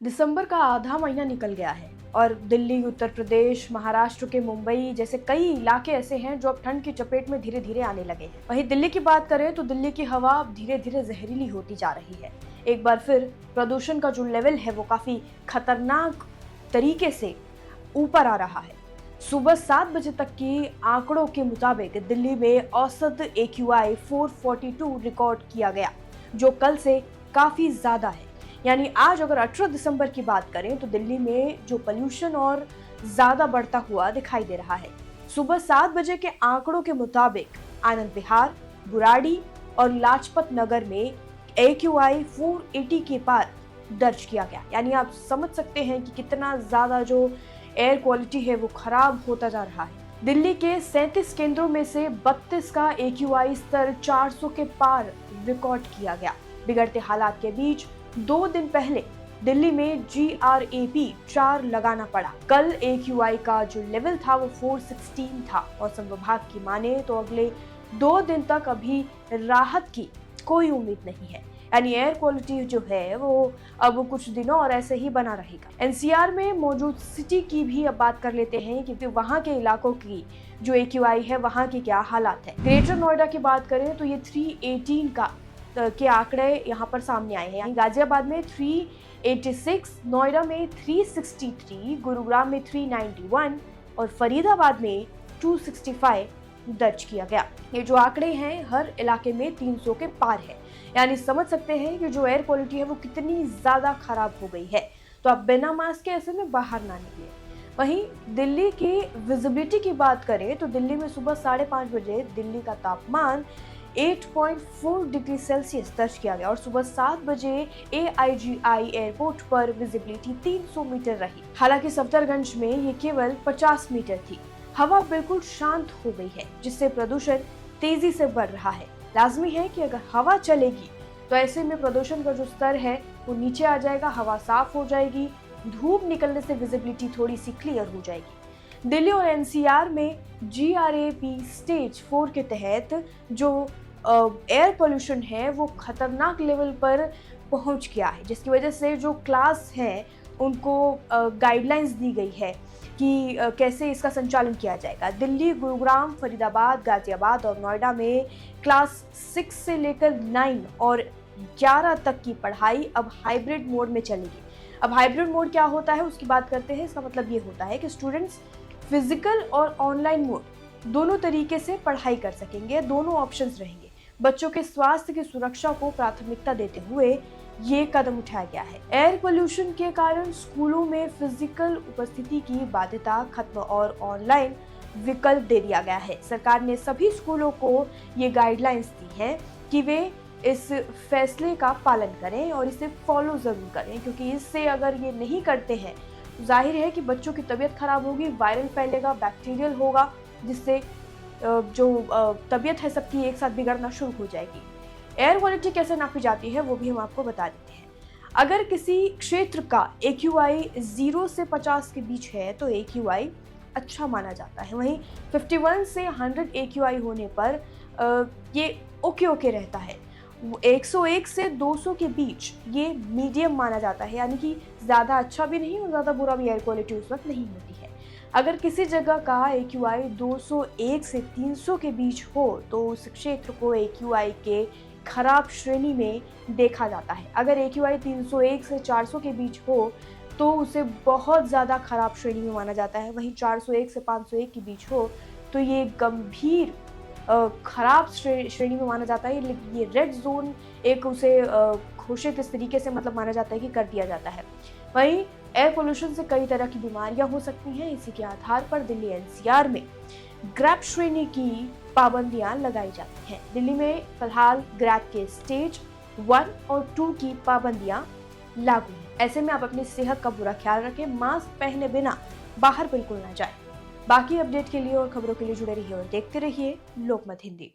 दिसंबर का आधा महीना निकल गया है और दिल्ली, उत्तर प्रदेश, महाराष्ट्र के मुंबई जैसे कई इलाके ऐसे हैं जो अब ठंड की चपेट में धीरे धीरे आने लगे हैं। वहीं दिल्ली की बात करें तो दिल्ली की हवा अब धीरे धीरे जहरीली होती जा रही है। एक बार फिर प्रदूषण का जो लेवल है वो काफी खतरनाक तरीके से ऊपर आ रहा है। सुबह 7 बजे तक की आंकड़ों के मुताबिक दिल्ली में औसत AQI 442 रिकॉर्ड किया गया, जो कल से काफी ज्यादा है। यानी आज अगर 18 दिसंबर की बात करें तो दिल्ली में जो पोल्यूशन और ज्यादा बढ़ता हुआ दिखाई दे रहा है। सुबह 7 बजे के आंकड़ों के मुताबिक आनंद विहार, बुराड़ी और लाजपत नगर में AQI 480 के पार दर्ज किया गया। यानी आप समझ सकते हैं कि कितना ज्यादा जो एयर क्वालिटी है वो खराब होता जा रहा है। दिल्ली के 37 केंद्रों में से 32 का AQI स्तर 400 के पार रिकॉर्ड किया गया। बिगड़ते हालात के बीच 2 दिन पहले दिल्ली में GRAP 4 लगाना पड़ा। कल AQI का जो लेवल था वो 416 था। मौसम विभाग की माने तो अगले 2 दिन तक अभी राहत की कोई उम्मीद नहीं है। यानी एयर क्वालिटी जो है वो अब कुछ दिनों और ऐसे ही बना रहेगा। NCR में मौजूद सिटी की भी अब बात कर लेते हैं क्योंकि वहां के इलाकों की जो AQI है वहां की क्या हालात है। ग्रेटर नोएडा की बात करें तो ये 318 के आंकड़े यहाँ पर सामने आए हैं। गाजियाबाद में 386, नोएडा में 363, गुरुग्राम में 391 और फरीदाबाद में 265 दर्ज किया गया। ये जो आंकड़े हैं हर इलाके में 300 के पार है। यानी समझ सकते हैं कि जो एयर क्वालिटी है वो कितनी ज्यादा खराब हो गई है। तो आप बिना मास्क के ऐसे में बाहर ना निकले। वहीं दिल्ली की विजिबिलिटी की बात करें तो दिल्ली में सुबह 5:30 बजे दिल्ली का तापमान 8.4 डिग्री सेल्सियस दर्ज किया गया और सुबह 7 बजे AIGI एयरपोर्ट पर विजिबिलिटी 300 मीटर रही। हालांकि सफदरगंज में ये केवल 50 मीटर थी। हवा बिल्कुल शांत हो गई है, जिससे प्रदूषण तेजी से बढ़ रहा है। लाजमी है कि अगर हवा चलेगी तो ऐसे में प्रदूषण का जो स्तर है वो नीचे आ जाएगा, हवा साफ हो जाएगी, धूप निकलने से विजिबिलिटी थोड़ी सी क्लियर हो जाएगी। दिल्ली और NCR में GRAP स्टेज 4 के तहत जो एयर पोल्यूशन है वो खतरनाक लेवल पर पहुंच गया है, जिसकी वजह से जो क्लास हैं उनको गाइडलाइंस दी गई है कि कैसे इसका संचालन किया जाएगा। दिल्ली, गुरुग्राम, फरीदाबाद, गाजियाबाद और नोएडा में क्लास 6 से लेकर 9 और 11 तक की पढ़ाई अब हाइब्रिड मोड में चलेगी। अब हाइब्रिड मोड क्या होता है उसकी बात करते हैं। इसका मतलब ये होता है कि स्टूडेंट्स फिजिकल और ऑनलाइन मोड दोनों तरीके से पढ़ाई कर सकेंगे, दोनों ऑप्शंस रहेंगे। बच्चों के स्वास्थ्य की सुरक्षा को प्राथमिकता देते हुए ये कदम उठाया गया है। एयर पोल्यूशन के कारण स्कूलों में फिजिकल उपस्थिति की बाध्यता खत्म और ऑनलाइन विकल्प दे दिया गया है। सरकार ने सभी स्कूलों को ये गाइडलाइंस दी हैं कि वे इस फैसले का पालन करें और इसे फॉलो जरूर करें, क्योंकि इससे अगर ये नहीं करते हैं तो जाहिर है कि बच्चों की तबीयत खराब होगी, वायरल फैलेगा, बैक्टीरियल होगा, जिससे जो तबीयत है सबकी एक साथ बिगड़ना शुरू हो जाएगी। एयर क्वालिटी कैसे नापी जाती है वो भी हम आपको बता देते हैं। अगर किसी क्षेत्र का AQI 0 से 50 के बीच है तो AQI अच्छा माना जाता है। वहीं 51 से 100 AQI होने पर ये ओके रहता है। 101 से 200 के बीच ये मीडियम माना जाता है, यानी कि ज़्यादा अच्छा भी नहीं और ज़्यादा बुरा भी एयर क्वालिटी उस वक्त नहीं होती है। अगर किसी जगह का AQI 201 से 300 के बीच हो तो उस क्षेत्र को AQI के खराब श्रेणी में देखा जाता है। अगर AQI 301 से 400 के बीच हो तो उसे बहुत ज़्यादा खराब श्रेणी में माना जाता है। वहीं 401 से 501 के बीच हो तो ये गंभीर खराब श्रेणी में माना जाता है। ये रेड जोन एक उसे घोषित इस तरीके से मतलब माना जाता है कि कर दिया जाता है। वहीं एयर पोल्यूशन से कई तरह की बीमारियां हो सकती हैं। इसी के आधार पर दिल्ली NCR में ग्रैप श्रेणी की पाबंदियां लगाई जाती हैं। दिल्ली में फिलहाल ग्रैप के स्टेज 1 और 2 की पाबंदियां लागू हैं। ऐसे में आप अपनी सेहत का पूरा ख्याल रखें, मास्क पहने बिना बाहर बिल्कुल ना जाएं। बाकी अपडेट के लिए और खबरों के लिए जुड़े रहिए और देखते रहिए लोकमत हिंदी।